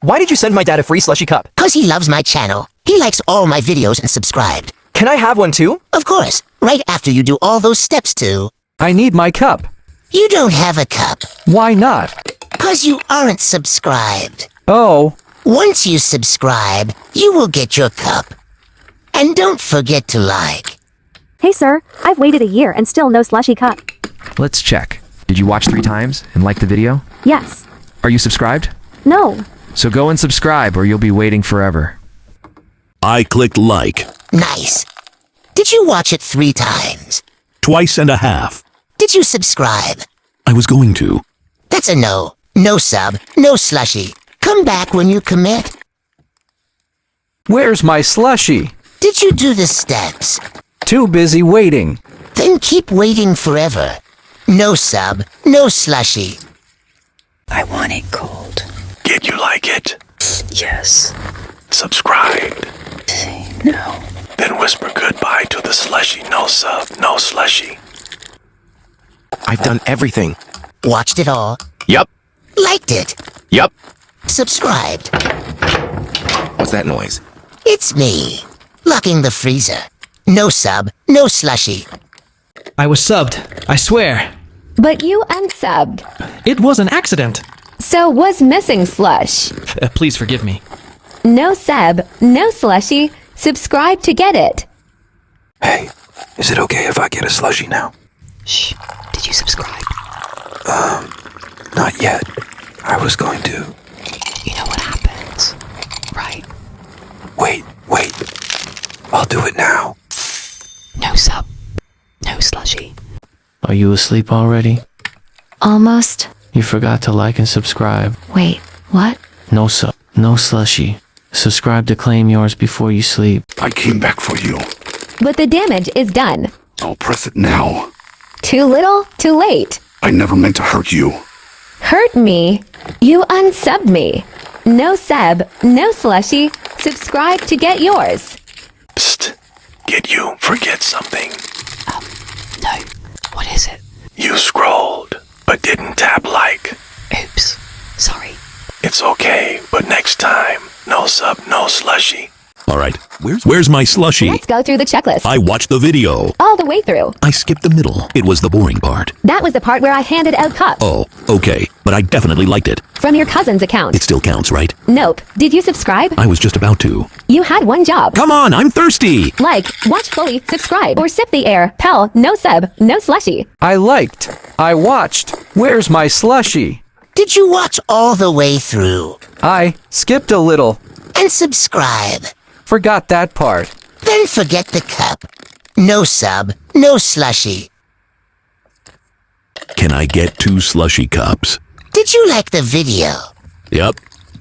Why did you send my dad a free slushy cup? 'Cause he loves my channel. He likes all my videos and subscribed. Can I have one too? Of course, right after you do all those steps too. I need my cup. You don't have a cup. Why not? 'Cause you aren't subscribed. Oh, Once you subscribe, you will get your cup. And don't forget to like. Hey sir, I've waited a year and still no slushy cup. Let's check. Did you watch 3 times and like the video? Yes. Are you subscribed? No. So go and subscribe or you'll be waiting forever. I clicked like. Nice. Did you watch it 3 times? Twice and a half. Did you subscribe? I was going to. That's a no. No sub, no slushy. Come back when you commit. where's my slushy? Did you do the steps? Too busy waiting. Then keep waiting forever. No sub, no slushy. I want it cold. Did you like it? Yes. Subscribed. No. Then whisper goodbye to the slushy. No sub, no slushy. I've done everything. Watched it all. Yup. Liked it. Yup. Subscribed. What's that noise? It's me. Locking the freezer. No sub, no slushy. I was subbed, I swear. But you unsubbed. It was an accident. So was missing slush. Please forgive me. No sub, no slushy. Subscribe to get it. Hey, is it okay if I get a slushy now? Shh. Did you subscribe? Not yet. I was going to. You know what happens, right? Wait. I'll do it now. No sub. No slushy. Are you asleep already? Almost. You forgot to like and subscribe. Wait, what? No sub, no slushy. Subscribe to claim yours before you sleep. I came back for you. But the damage is done. I'll press it now. Too little, too late. I never meant to hurt you. Hurt me? You unsubbed me. No sub, no slushy. Subscribe to get yours. Psst. Did you forget something? No. What is it? You scrolled, but didn't tap like. Oops. Sorry. It's okay, but next time, no sub, no slushy. All right, where's my slushy? Let's go through the checklist. I watched the video. All the way through. I skipped the middle. It was the boring part. That was the part where I handed out cups. Oh, okay, but I definitely liked it. From your cousin's account. It still counts, right? Nope. Did you subscribe? I was just about to. You had one job. Come on, I'm thirsty. Like, watch fully, subscribe, or sip the air. Pell, no sub, no slushy. I liked. I watched. Where's my slushy? Did you watch all the way through? I skipped a little. And subscribe. Forgot that part. Then forget the cup. No sub, no slushy. Can I get 2 slushy cups? Did you like the video? Yep.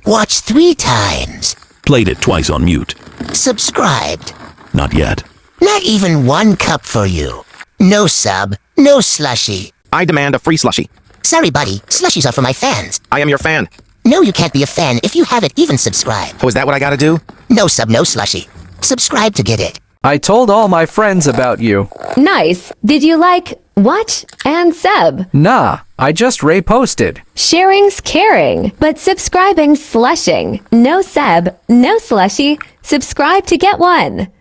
Watch 3 times. Played it twice on mute. Subscribed. Not yet. Not even 1 cup for you. No sub, no slushy. I demand a free slushy. Sorry, buddy. Slushies are for my fans. I am your fan. No, you can't be a fan if you haven't even subscribed. Oh, is that what I gotta do? No sub, no slushy. Subscribe to get it. I told all my friends about you. Nice. Did you like, watch, and sub? Nah, I just reposted. Sharing's caring, but subscribing's slushing. No sub, no slushy. Subscribe to get one.